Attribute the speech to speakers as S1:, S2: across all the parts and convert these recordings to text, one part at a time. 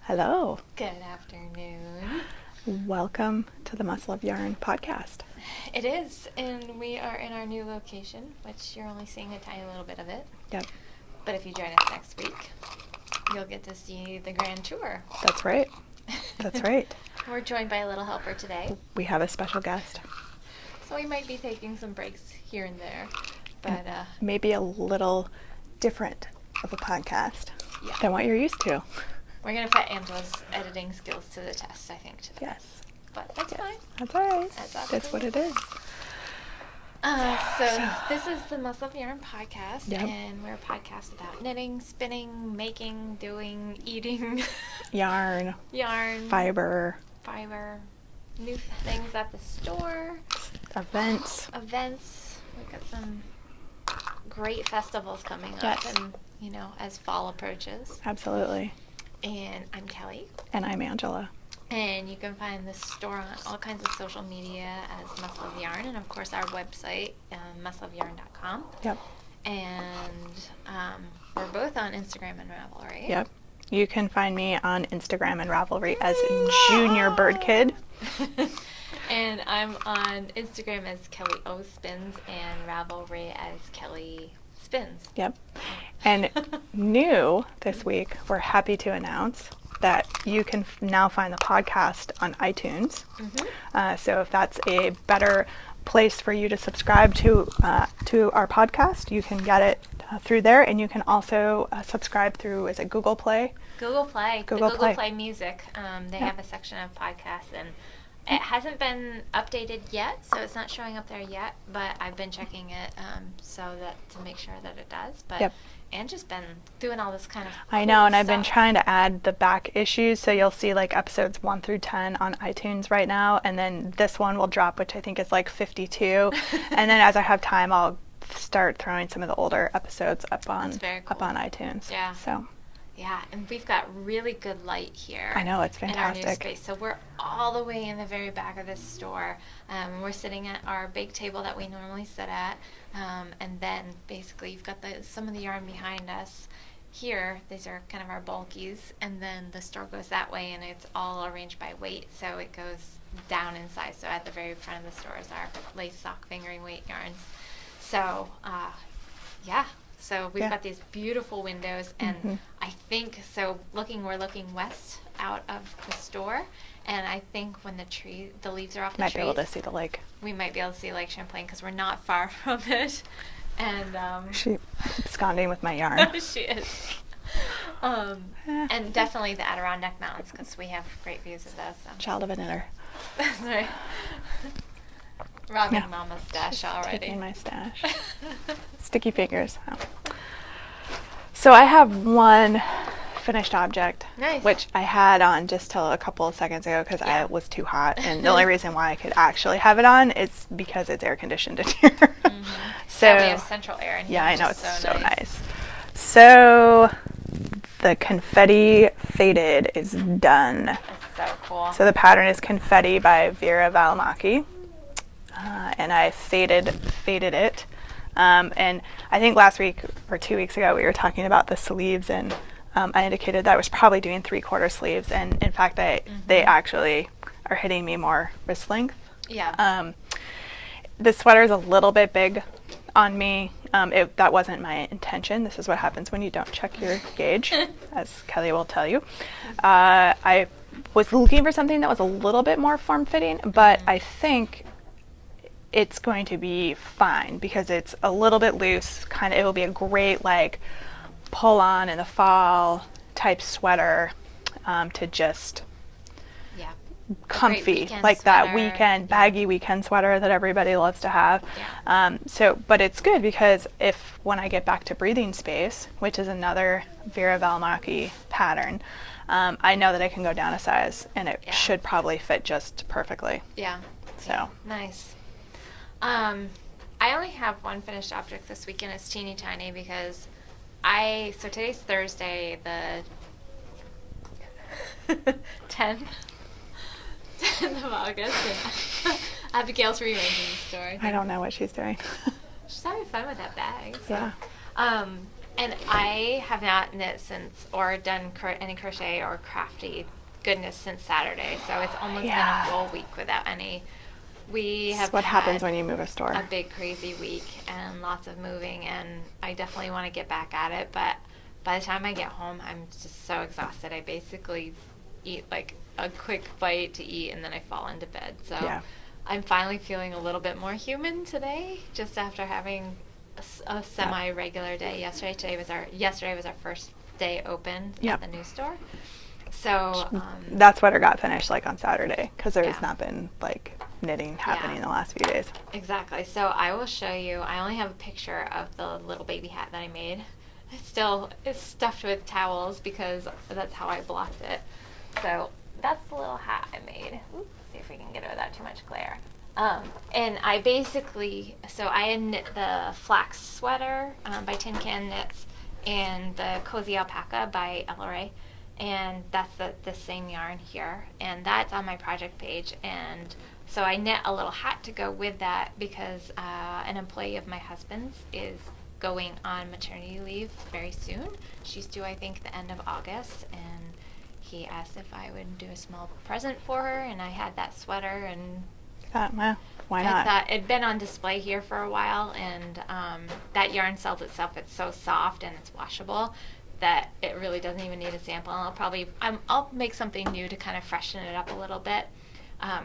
S1: Hello.
S2: Good afternoon.
S1: Welcome to the Muscle of Yarn podcast.
S2: It is, and we are in our new location, which you're only seeing a tiny little bit of it.
S1: Yep.
S2: But if you join us next week, you'll get to see the grand tour.
S1: That's right. That's right.
S2: We're joined by a little helper today.
S1: We have a special guest.
S2: So we might be taking some breaks here and there. But
S1: maybe a little different of a podcast
S2: yeah.
S1: than what you're used to.
S2: We're going to put Angela's editing skills to the test, I think, today.
S1: Yes.
S2: But that's fine.
S1: That's all right.
S2: That's
S1: what it is.
S2: So this is the Muscle of Yarn podcast,
S1: yep.
S2: And we're a podcast about knitting, spinning, making, doing, eating.
S1: Yarn. Fiber.
S2: New things at the store.
S1: Events.
S2: We've got some great festivals coming up.
S1: Yes.
S2: And, as fall approaches.
S1: Absolutely.
S2: And I'm Kelly.
S1: And I'm Angela.
S2: And you can find the store on all kinds of social media as Muscle of Yarn, and of course our website, muscleofyarn.com.
S1: Yep.
S2: And we're both on Instagram and Ravelry.
S1: Yep. You can find me on Instagram and Ravelry as Junior Bird Kid.
S2: And I'm on Instagram as Kelly O Spins and Ravelry as Kelly Spins.
S1: Yep. And new this week, we're happy to announce that you can now find the podcast on iTunes. Mm-hmm. So if that's a better place for you to subscribe to our podcast, you can get it through there, and you can also subscribe through, is it Google Play?
S2: Google Play Music. They have a section of podcasts, and it hasn't been updated yet, so it's not showing up there yet, but I've been checking it to make sure that it does. But
S1: yep.
S2: And just been doing all this kind of
S1: I know, and I've been trying to add the back issues, so you'll see like episodes 1 through 10 on iTunes right now, and then this one will drop, which I think is like 52, and then as I have time, I'll start throwing some of the older episodes up on iTunes.
S2: Yeah.
S1: So.
S2: Yeah, and we've got really good light here.
S1: I know, it's fantastic.
S2: In our new space. So we're all the way in the very back of this store. We're sitting at our big table that we normally sit at. And then basically you've got some of the yarn behind us here. These are kind of our bulkies. And then the store goes that way, and it's all arranged by weight. So it goes down in size. So at the very front of the store is our lace sock fingering weight yarns. So, yeah. So we've got these beautiful windows, and I think, we're looking west out of the store, and I think when the leaves are off the trees,
S1: might be able to see the lake.
S2: We might be able to see Lake Champlain because we're not far from it. And
S1: she's absconding with my yarn.
S2: She is. And definitely the Adirondack Mountains, because we have great views of those. So.
S1: Child of a knitter.
S2: That's right. Robbing Mama's stash
S1: she's
S2: already.
S1: Taking my stash. Sticky fingers. Oh. So I have one finished object,
S2: nice.
S1: Which I had on just till a couple of seconds ago because I was too hot, and the only reason why I could actually have it on is because it's air conditioned in here. Mm-hmm.
S2: So we have central air in here.
S1: Yeah, I know, it's so nice. So the Confetti Faded is done.
S2: That's so cool.
S1: So the pattern is Confetti by Vera Valimaki. And I faded it. And I think last week or 2 weeks ago we were talking about the sleeves, and I indicated that I was probably doing 3/4 sleeves, and in fact they actually are hitting me more wrist length.
S2: Yeah.
S1: The sweater is a little bit big on me. That wasn't my intention. This is what happens when you don't check your gauge, as Kelly will tell you. I was looking for something that was a little bit more form-fitting, but I think it's going to be fine because it's a little bit loose. It will be a great like pull on in the fall type sweater to just comfy, like that weekend baggy weekend sweater that everybody loves to have. But it's good because when I get back to Breathing Space, which is another Vera Valimaki pattern, I know that I can go down a size and it should probably fit just perfectly. So
S2: nice. I only have one finished object this weekend. It's teeny tiny because today's Thursday, the 10th of August, and Abigail's rearranging the store.
S1: I don't know what she's doing.
S2: She's having fun with that bag. So.
S1: Yeah.
S2: And I have not knit since or done any crochet or crafty goodness since Saturday. So it's almost been a full week without any. We have
S1: what happens when you move a store.
S2: A big crazy week and lots of moving, and I definitely want to get back at it. But by the time I get home, I'm just so exhausted. I basically eat like a quick bite to eat, and then I fall into bed. So I'm finally feeling a little bit more human today, just after having a semi-regular day yesterday. Yesterday was our first day open at the new store. So
S1: that sweater got finished like on Saturday because there's not been like knitting happening in the last few days.
S2: Exactly. So I will show you. I only have a picture of the little baby hat that I made. It's stuffed with towels because that's how I blocked it. So that's the little hat I made. Oops, see if we can get it without too much glare. And I basically, I had knit the flax sweater by Tin Can Knits and the cozy alpaca by Elleray, and that's the same yarn here, and that's on my project page. And so I knit a little hat to go with that because an employee of my husband's is going on maternity leave very soon. She's due, I think, the end of August, and he asked if I would do a small present for her, and I had that sweater, and
S1: well, why not?
S2: I thought it'd been on display here for a while, and that yarn sells itself. It's so soft and it's washable that it really doesn't even need a sample. And I'll make something new to kind of freshen it up a little bit.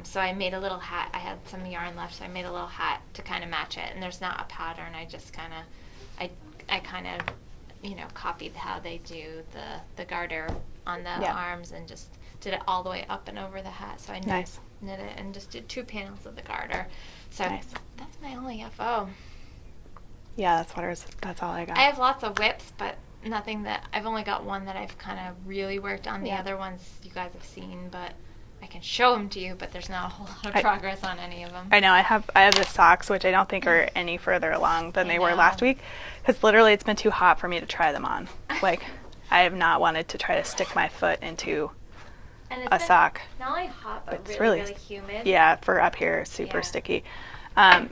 S2: So I made a little hat. I had some yarn left, so I made a little hat to kind of match it. And there's not a pattern. I just kind of, I kind of, copied how they do the garter on the arms and just did it all the way up and over the hat. So I knit it and just did 2 panels of the garter. So that's my only FO.
S1: Yeah, that's all I got.
S2: I have lots of whips, but nothing that, I've only got one that I've kind of really worked on. The other ones you guys have seen, but I can show them to you, but there's not a whole lot of progress on any of them.
S1: I know. I have the socks, which I don't think are any further along than they were last week, because literally it's been too hot for me to try them on. Like, I have not wanted to try to stick my foot into a sock.
S2: Not only hot, but
S1: it's
S2: really humid.
S1: Yeah, for up here, super sticky.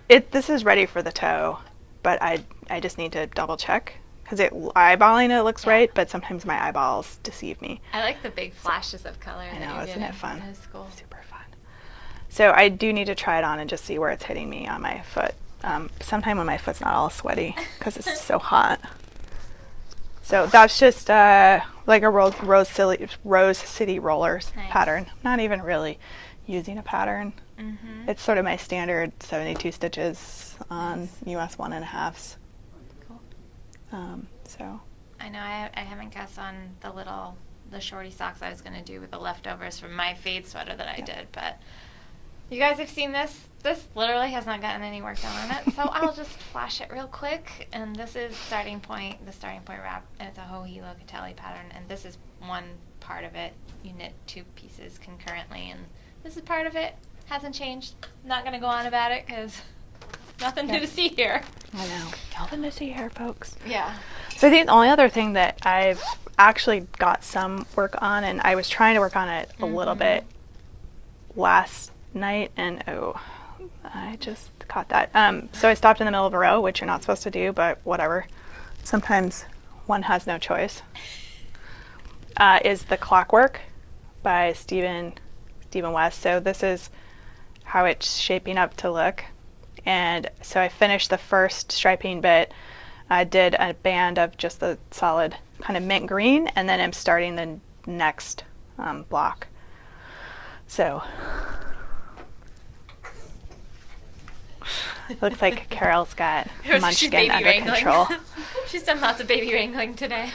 S1: This is ready for the toe, but I just need to double check. Because eyeballing it looks right, but sometimes my eyeballs deceive me.
S2: I like the big flashes of color.
S1: I know, isn't it fun?
S2: It is cool.
S1: Super fun. So I do need to try it on and just see where it's hitting me on my foot. Sometime when my foot's not all sweaty because it's so hot. So that's just like a Rose City Rollers pattern. Not even really using a pattern. Mm-hmm. It's sort of my standard 72 stitches on US 1.5s. So
S2: I know I haven't guessed on the shorty socks I was going to do with the leftovers from my fade sweater that I did, but you guys have seen this. This literally has not gotten any work done on it, so I'll just flash it real quick. And this is the starting point wrap, and it's a Hohilo Catelli pattern, and this is one part of it. You knit 2 pieces concurrently, and this is part of it. Hasn't changed. I'm not going to go on about it because nothing new to see here.
S1: I know. Nothing to see here, folks.
S2: Yeah.
S1: So I think the only other thing that I've actually got some work on, and I was trying to work on it a little bit last night, and I just caught that. So I stopped in the middle of a row, which you're not supposed to do, but whatever. Sometimes one has no choice. Is the Clockwork by Stephen West. So this is how it's shaping up to look. And so I finished the first striping bit. I did a band of just the solid kind of mint green, and then I'm starting the next block. So it looks like Carol's got Munchkin under control.
S2: She's done lots of baby wrangling today.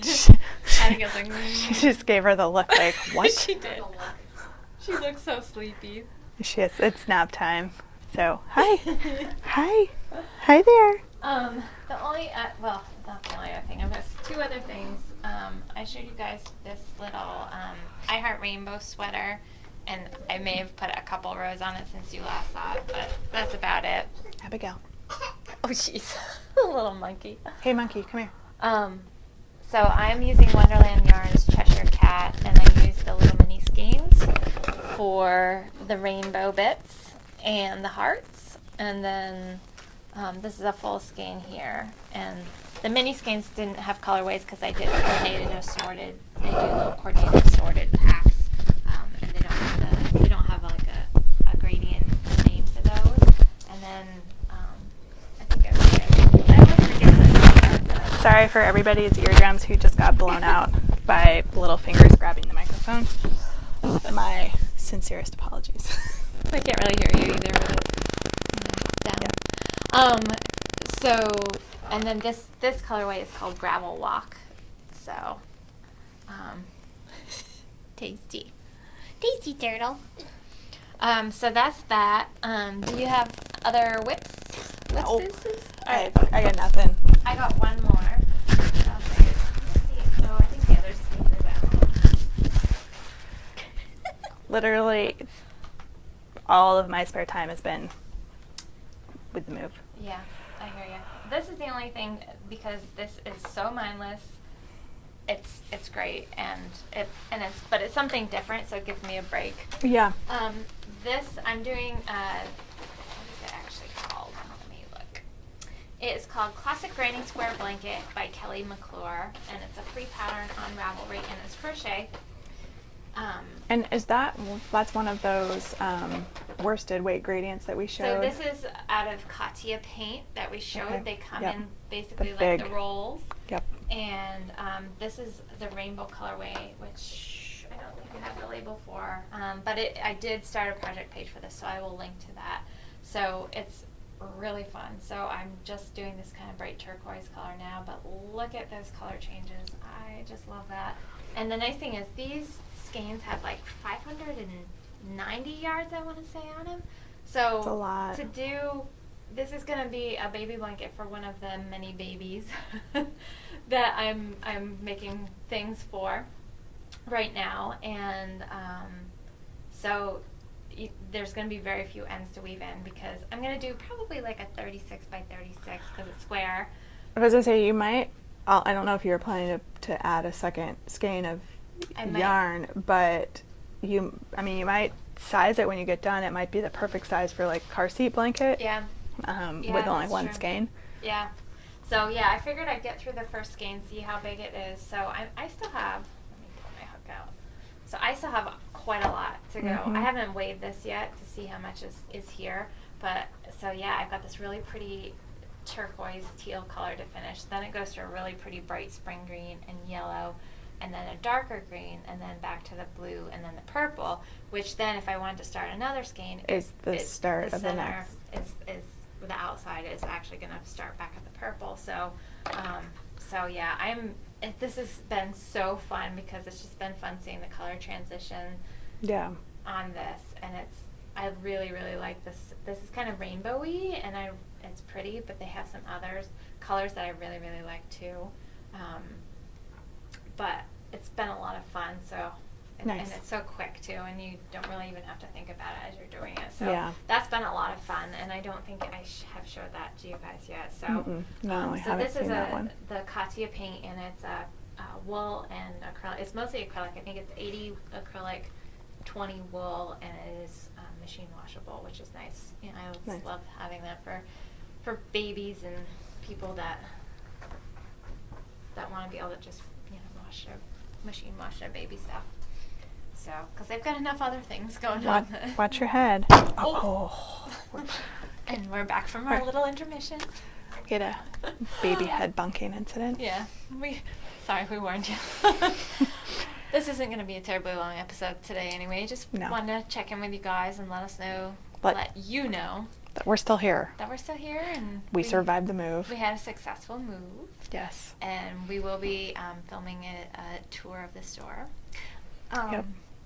S1: She just gave her the look like, what?
S2: She did. She looks so sleepy.
S1: She is. It's nap time. So, hi. Hi there.
S2: The only, well, not the only other thing. There's 2 other things. I showed you guys this little I Heart Rainbow sweater, and I may have put a couple rows on it since you last saw it, but that's about it.
S1: Abigail.
S2: Oh, jeez. A little monkey.
S1: Hey, monkey, come here.
S2: So I'm using Wonderland Yarns Cheshire Cat, and I used the little mini skeins for the rainbow bits and the hearts, and then This is a full skein here, and the mini skeins didn't have colorways because I did coordinated assorted. They do little coordinated assorted packs, and they don't have like a gradient name for those. And then I think I always forget that.
S1: Sorry for everybody's eardrums who just got blown out by little fingers grabbing the microphone. My sincerest apologies.
S2: I can't really hear you either with it down. Yeah. So, and then this colorway is called Gravel Walk. So, tasty turtle. So that's that. Do you have other whips?
S1: Nope.
S2: Right.
S1: I got nothing.
S2: I got one more. Let's see. Oh, I think the other skein is at home.
S1: Literally, all of my spare time has been with the move.
S2: Yeah, I hear you. This is the only thing, because this is so mindless. It's great, but it's something different, so it gives me a break.
S1: Yeah.
S2: This I'm doing. What is it actually called? Let me look. It is called Classic Granny Square Blanket by Kelly McClure, and it's a free pattern on Ravelry, and it's crochet.
S1: And that's one of those worsted weight gradients that we showed?
S2: So this is out of Katia paint that we showed. Okay. They come in basically
S1: like
S2: the rolls.
S1: Yep.
S2: And this is the rainbow colorway, which I don't think I have the label for. But I did start a project page for this, so I will link to that. So it's really fun. So I'm just doing this kind of bright turquoise color now, but look at those color changes. I just love that. And the nice thing is these skeins have like 590 yards, I want to say, on them. So
S1: that's a lot.
S2: To do, this is going to be a baby blanket for one of the many babies that I'm making things for right now, and so there's going to be very few ends to weave in, because I'm going to do probably like a 36 by 36 because it's square.
S1: I was going to say, you might, I don't know if you were planning to add a second skein of yarn, but you might size it when you get done. It might be the perfect size for like car seat blanket.
S2: Yeah.
S1: With only one skein.
S2: Yeah. So yeah, I figured I'd get through the first skein, see how big it is. So I still have, let me pull my hook out. So I still have quite a lot to go.
S1: Mm-hmm.
S2: I haven't weighed this yet to see how much is here. But so yeah, I've got this really pretty turquoise teal color to finish. Then it goes to a really pretty bright spring green and yellow, and then a darker green, and then back to the blue, and then the purple, which then if I wanted to start another skein,
S1: is the start of the next.
S2: Is the outside is actually going to start back at the purple. So yeah, this has been so fun, because it's just been fun seeing the color transition on this, and I really, really like this. This is kind of rainbowy, and it's pretty, but they have some other colors that I really, really like too. But it's been a lot of fun, so
S1: nice.
S2: And it's so quick too, and you don't really even have to think about it as you're doing it. So that's been a lot of fun, and I don't think I have showed that to you guys yet. So
S1: no, I haven't seen that one.
S2: The Katia paint, and it's a wool and acrylic. It's mostly acrylic. I think it's 80 acrylic, 20 wool, and it is machine washable, which is nice. You know, I always love having that for babies and people that want to be able to just machine wash their baby stuff. So, because they've got enough other things going on.
S1: Watch your head.
S2: And we're back from our little intermission.
S1: Get a baby head bunking incident.
S2: Yeah. Sorry, we warned you. This isn't going to be a terribly long episode today anyway. Just wanted to check in with you guys and let you know
S1: that we're still here.
S2: And
S1: we survived the move.
S2: We had a successful move.
S1: Yes.
S2: And we will be filming a tour of the store.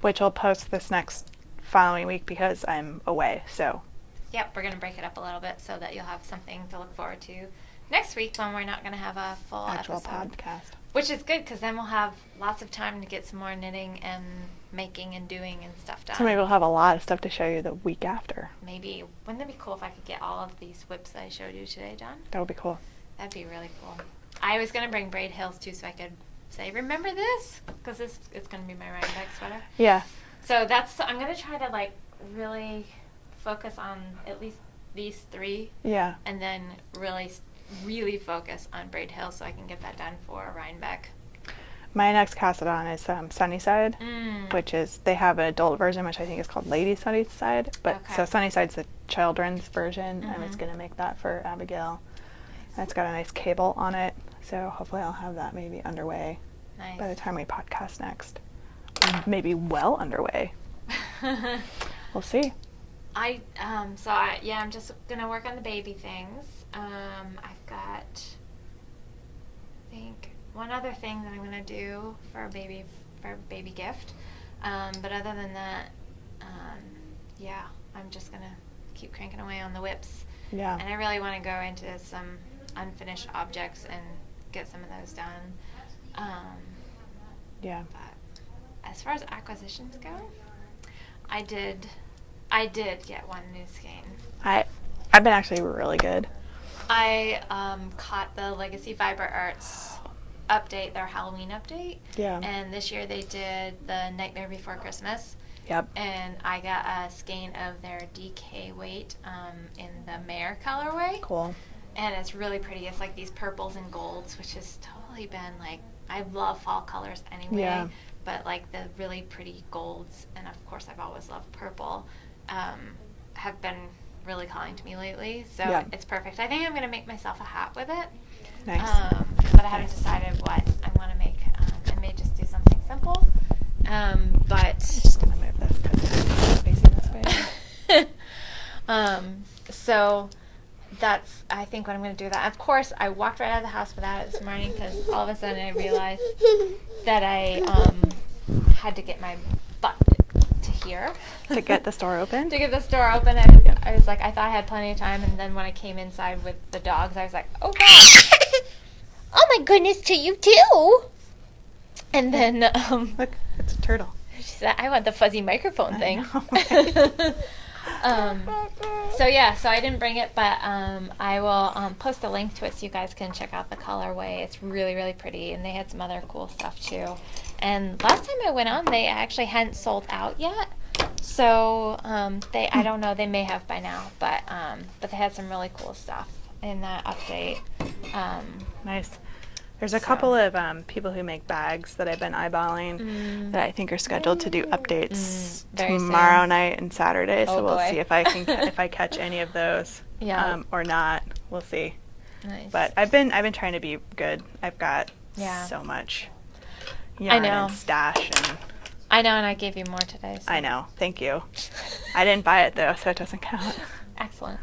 S1: Which I'll post this next following week because I'm away. So.
S2: Yep, we're going to break it up a little bit so that you'll have something to look forward to next week, when we're not going to have a full
S1: actual
S2: episode.
S1: Podcast.
S2: Which is good, because then we'll have lots of time to get some more knitting and making and doing and stuff done.
S1: So maybe we'll have a lot of stuff to show you the week after.
S2: Maybe. Wouldn't it be cool if I could get all of these whips that I showed you today done?
S1: That would be cool.
S2: That'd be really cool. I was going to bring braid hills too, so I could say, remember this? Because it's going to be my Rhinebeck sweater.
S1: Yeah.
S2: So I'm going to try to really focus on at least these 3.
S1: Yeah.
S2: And then really focus on Braid Hill so I can get that done for Rhinebeck.
S1: My next cast-on is Sunnyside, which is, they have an adult version, which I think is called Lady Sunnyside. But so Sunnyside's the children's version. I was going to make that for Abigail. And it's got a nice cable on it. So hopefully I'll have that maybe underway by the time we podcast next. Maybe well underway. We'll see.
S2: I'm just gonna work on the baby things. I've got, I think, one other thing that I'm gonna do for a baby gift. But other than that, I'm just gonna keep cranking away on the whips.
S1: Yeah.
S2: And I really want to go into some unfinished objects and get some of those done.
S1: Yeah.
S2: But as far as acquisitions go, I did get one new skein.
S1: I've been actually really good.
S2: I caught the Legacy Fiber Arts update, their Halloween update.
S1: Yeah.
S2: And this year they did the Nightmare Before Christmas.
S1: Yep.
S2: And I got a skein of their DK weight in the Mare colorway.
S1: Cool.
S2: And it's really pretty. It's like these purples and golds, which has totally been like, I love fall colors anyway. Yeah. But like the really pretty golds, and of course I've always loved purple, have been really calling to me lately. So it's perfect. I think I'm going to make myself a hat with it.
S1: Nice.
S2: But I haven't decided what I want to make. I may just do something simple. But
S1: I'm just going to move this because it's facing this way.
S2: So that's, I think, what I'm going to do. That. Of course, I walked right out of the house without it this morning because all of a sudden I realized that I had to get my butt to here.
S1: To get the store open?
S2: To get the store open. I was like, I thought I had plenty of time, and then when I came inside with the dogs, I was like, oh, God. Oh, my goodness, to you, too. And then...
S1: Look, it's a turtle.
S2: She said, I want the fuzzy microphone thing. So I didn't bring it, but I will post a link to it so you guys can check out the colorway. It's really, really pretty, and they had some other cool stuff too. And last time I went on, they actually hadn't sold out yet. So I don't know, they may have by now, but they had some really cool stuff in that update.
S1: Nice. There's a couple of people who make bags that I've been eyeballing that I think are scheduled to do updates tomorrow night and Saturday. So we'll see if I can if I catch any of those or not. We'll see.
S2: Nice.
S1: But I've been trying to be good. I've got so much yarn and stash and.
S2: I know, and I gave you more today. So.
S1: I know. Thank you. I didn't buy it though, so it doesn't count.
S2: Excellent.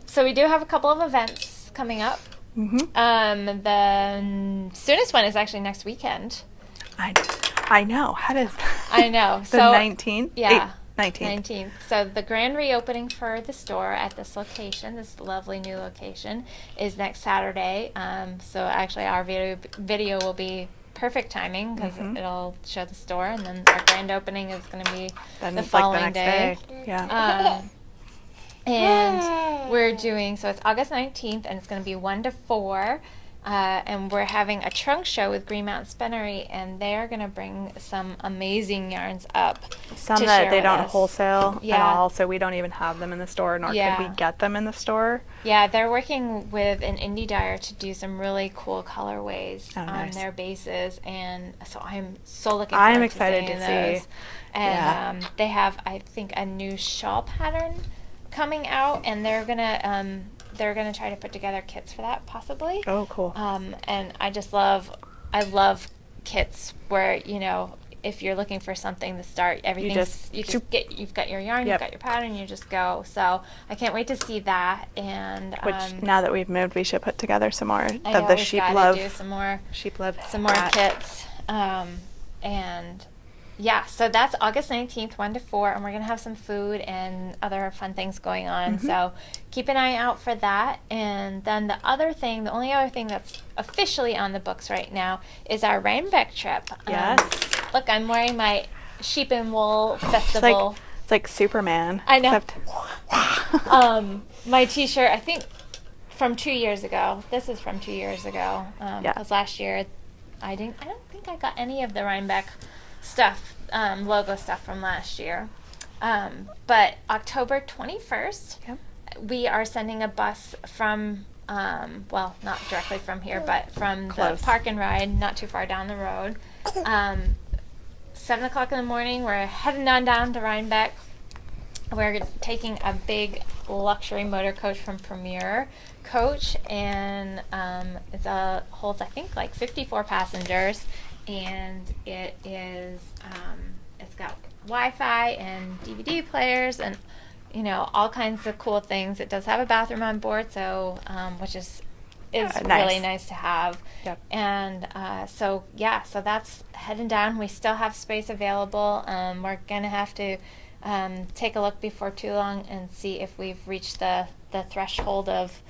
S2: So we do have a couple of events coming up. The soonest one is actually next weekend.
S1: I know. How does
S2: I know.
S1: The 19th?
S2: Yeah.
S1: 19th.
S2: So the grand reopening for the store at this location, this lovely new location, is next Saturday. So actually our video will be perfect timing because it'll show the store, and then our grand opening is going to be the following day.
S1: Yeah.
S2: And we're doing, so it's August 19th, and it's going to be 1 to 4, and we're having a trunk show with Green Mountain Spinnery, and they're going to bring some amazing yarns up.
S1: Some that they don't wholesale at all, so we don't even have them in the store, nor can we get them in the store.
S2: Yeah, they're working with an indie dyer to do some really cool colorways on their bases, and so I'm so looking forward
S1: I'm excited to
S2: those.
S1: see.
S2: And they have, I think, a new shawl pattern coming out, and they're gonna try to put together kits for that, possibly.
S1: Oh, cool.
S2: And I love kits where, if you're looking for something to start, you've got your yarn, you've got your pattern, you just go. So I can't wait to see that. And
S1: which now that we've moved, we should put together some more of the
S2: we've
S1: sheep
S2: gotta
S1: love.
S2: Do some more
S1: hat.
S2: kits. And yeah, so that's August 19th, 1 to 4, and we're going to have some food and other fun things going on. So keep an eye out for that. And then the only other thing that's officially on the books right now is our Rhinebeck trip.
S1: Yes.
S2: Look, I'm wearing my Sheep and Wool Festival.
S1: It's like Superman.
S2: I know. My t-shirt, I think, from 2 years ago. This is from 2 years ago. Because last year, I don't think I got any of the Rhinebeck stuff, logo stuff from last year. But October 21st,
S1: Yep.
S2: we are sending a bus from, well, not directly from here, but from
S1: Close.
S2: the Park and Ride, not too far down the road. 7 o'clock in the morning, we're heading on down to Rhinebeck. We're taking a big luxury motor coach from Premier Coach, and it holds, I think, like 54 passengers, and it is, it's got Wi-Fi and DVD players and, you know, all kinds of cool things. It does have a bathroom on board, so which is
S1: nice.
S2: really nice to have.
S1: Yep.
S2: And so that's heading down. We still have space available. We're gonna have to take a look before too long and see if we've reached the threshold of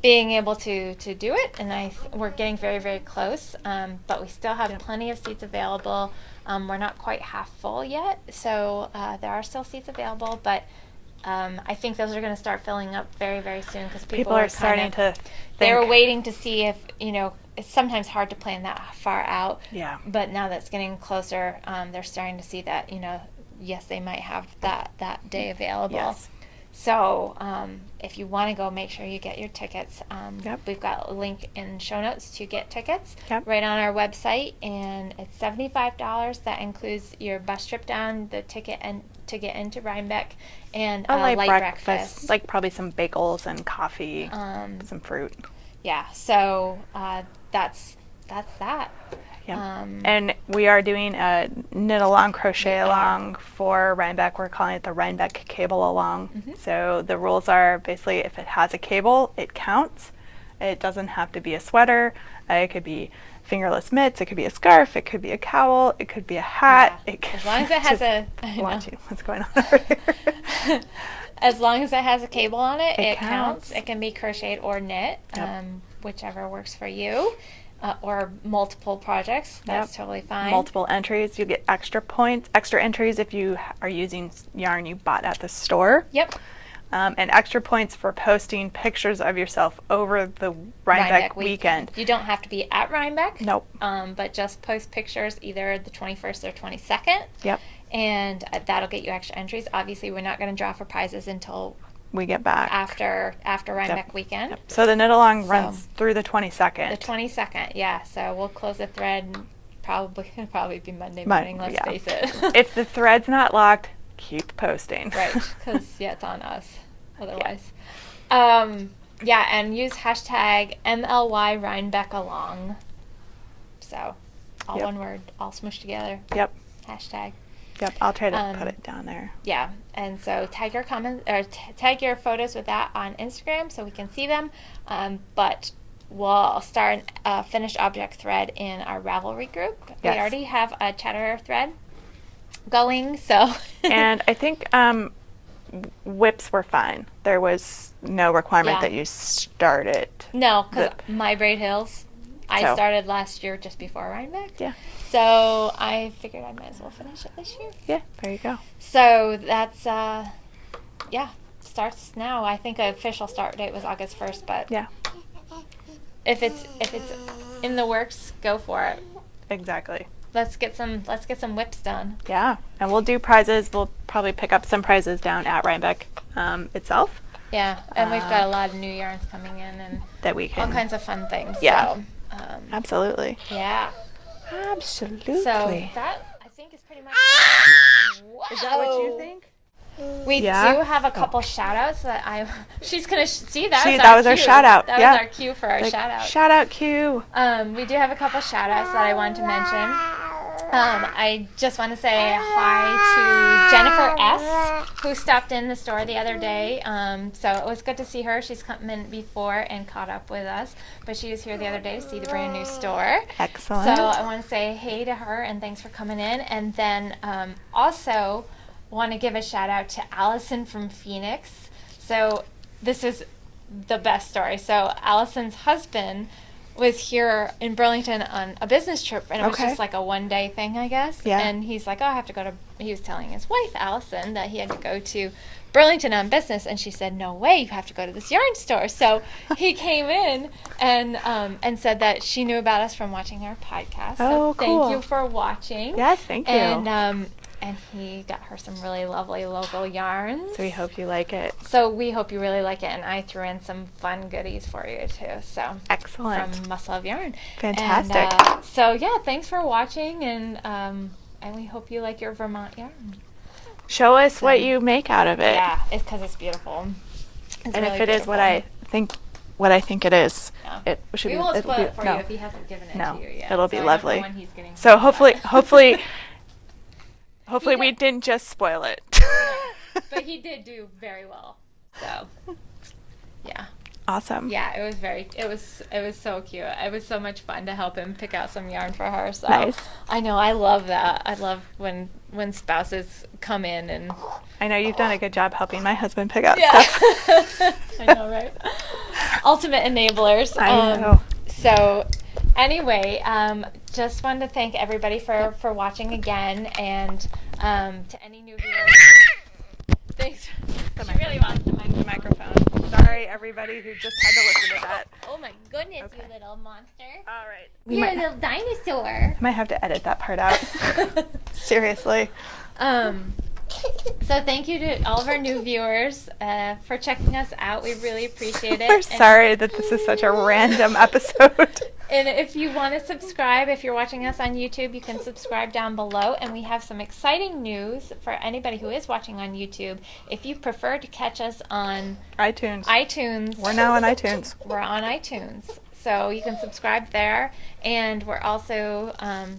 S2: being able to do it, and we're getting very, very close, but we still have plenty of seats available. We're not quite half full yet, so there are still seats available, but I think those are going to start filling up very, very soon, because people
S1: are starting to think.
S2: They were waiting to see if, you know, it's sometimes hard to plan that far out,
S1: Yeah.
S2: but now that's getting closer, they're starting to see that, you know, yes, they might have that day available.
S1: Yes.
S2: So if you want to go, make sure you get your tickets.
S1: Yep.
S2: We've got a link in show notes to get tickets
S1: Yep.
S2: right on our website, and it's $75. That includes your bus trip down, the ticket and to get into Rhinebeck, and
S1: A light
S2: breakfast.
S1: like probably some bagels and coffee, some fruit.
S2: Yeah, so that's that.
S1: Yep. And we are doing a knit along, crochet along for Rhinebeck. We're calling it the Rhinebeck cable along.
S2: Mm-hmm.
S1: So the rules are basically, if it has a cable, it counts. It doesn't have to be a sweater. It could be fingerless mitts. It could be a scarf. It could be a cowl. It could be a hat.
S2: Yeah.
S1: It could
S2: As long as it has
S1: What's going on over here?
S2: As long as it has a cable on it,
S1: It
S2: counts.
S1: counts.
S2: It can be crocheted or knit,
S1: Yep.
S2: whichever works for you, or multiple projects. That's totally fine.
S1: Multiple entries. You get extra points, extra entries if you are using yarn you bought at the store.
S2: Yep.
S1: And extra points for posting pictures of yourself over the Rhinebeck weekend.
S2: You don't have to be at Rhinebeck.
S1: Nope.
S2: But just post pictures either the 21st or 22nd.
S1: Yep.
S2: And that'll get you extra entries. Obviously, we're not going to draw for prizes until
S1: We get back.
S2: after Rhinebeck weekend.
S1: Yep. So the knit along runs through the 22nd.
S2: The 22nd, yeah. So we'll close the thread. It'll probably be Monday morning. Let's face it.
S1: If the thread's not locked, keep posting.
S2: Right, because it's on us otherwise. Yeah, and use hashtag MLY Rhinebeck along. So all one word, all smushed together.
S1: Yep.
S2: Hashtag.
S1: Yep. I'll try to put it down there.
S2: Yeah, and so tag your comments or tag your photos with that on Instagram so we can see them. But we'll start a finished object thread in our Ravelry group.
S1: Yes.
S2: We already have a Chatterer thread going, so.
S1: And I think whips were fine. There was no requirement that you start it.
S2: No, because my Braid Hills, I started last year just before Rhinebeck.
S1: Yeah.
S2: So I figured I might as well finish it this year.
S1: Yeah, there you go.
S2: So that's, starts now. I think the official start date was August 1st, but
S1: Yeah.
S2: if it's in the works, go for it.
S1: Exactly.
S2: Let's get some whips done.
S1: Yeah, and we'll do prizes. We'll probably pick up some prizes down at Rhinebeck itself.
S2: Yeah, and we've got a lot of new yarns coming in and
S1: that we can.
S2: all kinds of fun things.
S1: Yeah.
S2: So,
S1: Absolutely.
S2: yeah.
S1: Absolutely.
S2: So that I think is pretty much.
S1: Is that what you think?
S2: We do have a couple shout outs that she's gonna see that.
S1: That was our shout out.
S2: That was our cue for our shout out.
S1: Shout out cue.
S2: We do have a couple shout outs that I wanted to mention. I just want to say hi to Jennifer S., who stopped in the store the other day. So it was good to see her. She's come in before and caught up with us, but she was here the other day to see the brand new store.
S1: Excellent.
S2: So I want to say hey to her and thanks for coming in. And then also want to give a shout out to Allison from Phoenix. So this is the best story. So Allison's husband was here in Burlington on a business trip, and it was just like a one-day thing, I guess.
S1: Yeah.
S2: And he's like, oh, I have to go to, he was telling his wife, Allison, that he had to go to Burlington on business, and she said, no way, you have to go to this yarn store. So he came in and said that she knew about us from watching our podcast. So
S1: Oh, cool.
S2: thank you for watching.
S1: Yes, thank you.
S2: And and he got her some really lovely local yarns.
S1: So we hope you like it.
S2: So we hope you really like it, and I threw in some fun goodies for you too. So
S1: Excellent.
S2: from Muscle of Yarn.
S1: Fantastic.
S2: And, so yeah, thanks for watching, and we hope you like your Vermont yarn.
S1: Show us what you make out of it.
S2: Yeah, it's because it's beautiful. It's
S1: and
S2: really
S1: if it is what I think it is,
S2: Yeah.
S1: it should
S2: We
S1: be.
S2: won't spoil it for
S1: no.
S2: you if he hasn't given it
S1: No,
S2: to you yet.
S1: it'll be
S2: So I don't know
S1: lovely.
S2: when he's getting
S1: So
S2: home,
S1: hopefully
S2: He
S1: we
S2: did-
S1: didn't just spoil it.
S2: but he did do very well. So yeah.
S1: Awesome.
S2: Yeah, it was so cute. It was so much fun to help him pick out some yarn for her. So
S1: Nice.
S2: I know, I love that. I love when spouses come in and
S1: I know you've done a good job helping my husband pick out
S2: yeah.
S1: stuff.
S2: I know, right? Ultimate enablers.
S1: I know.
S2: So anyway, just wanted to thank everybody for watching again, and to any new viewers. Thanks. She really wants the
S1: Microphone. Sorry, everybody who just had to listen to that.
S2: Oh my goodness,
S1: Okay.
S2: you little monster.
S1: All right.
S2: You're a little dinosaur.
S1: I might have to edit that part out. Seriously.
S2: So thank you to all of our new viewers for checking us out. We really appreciate it.
S1: We're sorry that this is such a random episode.
S2: And if you want to subscribe, if you're watching us on YouTube, you can subscribe down below. And we have some exciting news for anybody who is watching on YouTube. If you prefer to catch us on
S1: iTunes. We're now on iTunes.
S2: We're on iTunes. So you can subscribe there. And we're also,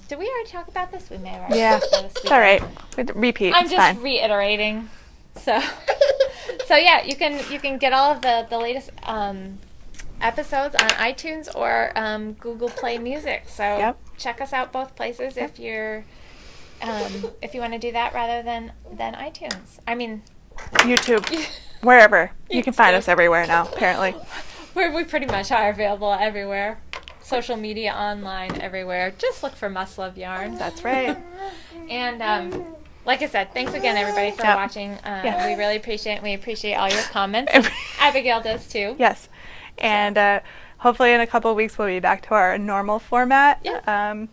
S2: did we already talk about this? We may have already
S1: Yeah,
S2: talked about this.
S1: it's all right. Repeat.
S2: I'm
S1: it's
S2: just
S1: fine.
S2: reiterating. So yeah, you can get all of the latest episodes on iTunes or Google Play Music. So check us out both places if you're if you want to do that rather than iTunes. I mean
S1: YouTube, wherever. You can find us everywhere now, apparently.
S2: we pretty much are available everywhere. Social media, online, everywhere. Just look for Must Love Yarn.
S1: That's right.
S2: And like I said, thanks again, everybody, for watching. We really appreciate it. We appreciate all your comments. Abigail does, too.
S1: Yes. And hopefully in a couple of weeks we'll be back to our normal format.
S2: Yeah.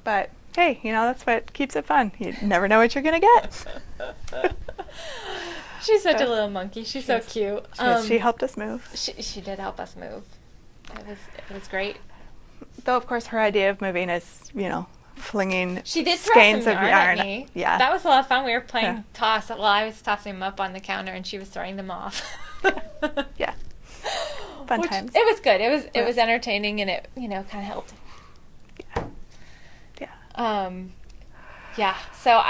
S1: But hey, that's what keeps it fun. You never know what you're going to get.
S2: She's such a little monkey. She's so cute.
S1: She helped us move.
S2: She did help us move. It was great.
S1: Though, of course, her idea of moving is, flinging
S2: She did throw
S1: skeins
S2: some
S1: of
S2: yarn
S1: yarn.
S2: at me.
S1: Yeah.
S2: That was a lot of fun. We were playing toss. Well, I was tossing them up on the counter, and she was throwing them off.
S1: Yeah. Fun times.
S2: It was good. It was entertaining, and it kind of helped.
S1: Yeah.
S2: Yeah. So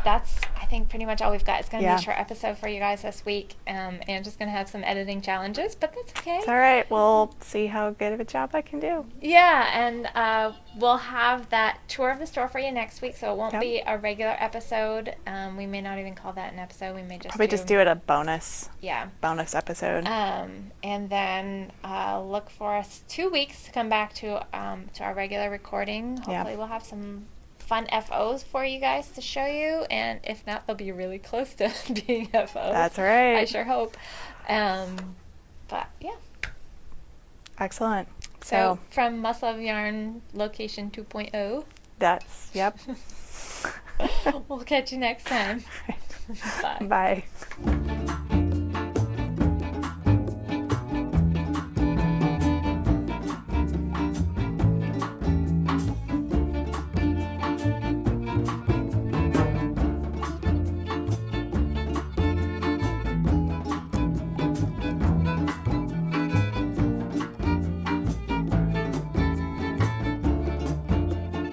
S2: that's I think pretty much all we've got. It's going to be a short episode for you guys this week, and just going to have some editing challenges, but that's okay.
S1: It's all right. We'll see how good of a job I can do.
S2: Yeah, and we'll have that tour of the store for you next week, so it won't be a regular episode. We may not even call that an episode. We may just
S1: do it a bonus.
S2: Yeah.
S1: Bonus episode.
S2: And then look for us 2 weeks to come back to our regular recording. Hopefully we'll have some fun FOs for you guys to show you, and if not, they'll be really close to being FOs.
S1: That's right.
S2: I sure hope. But yeah.
S1: Excellent.
S2: So from Muscle of Yarn location 2.0.
S1: That's, yep.
S2: We'll catch you next time. Bye.
S1: Bye.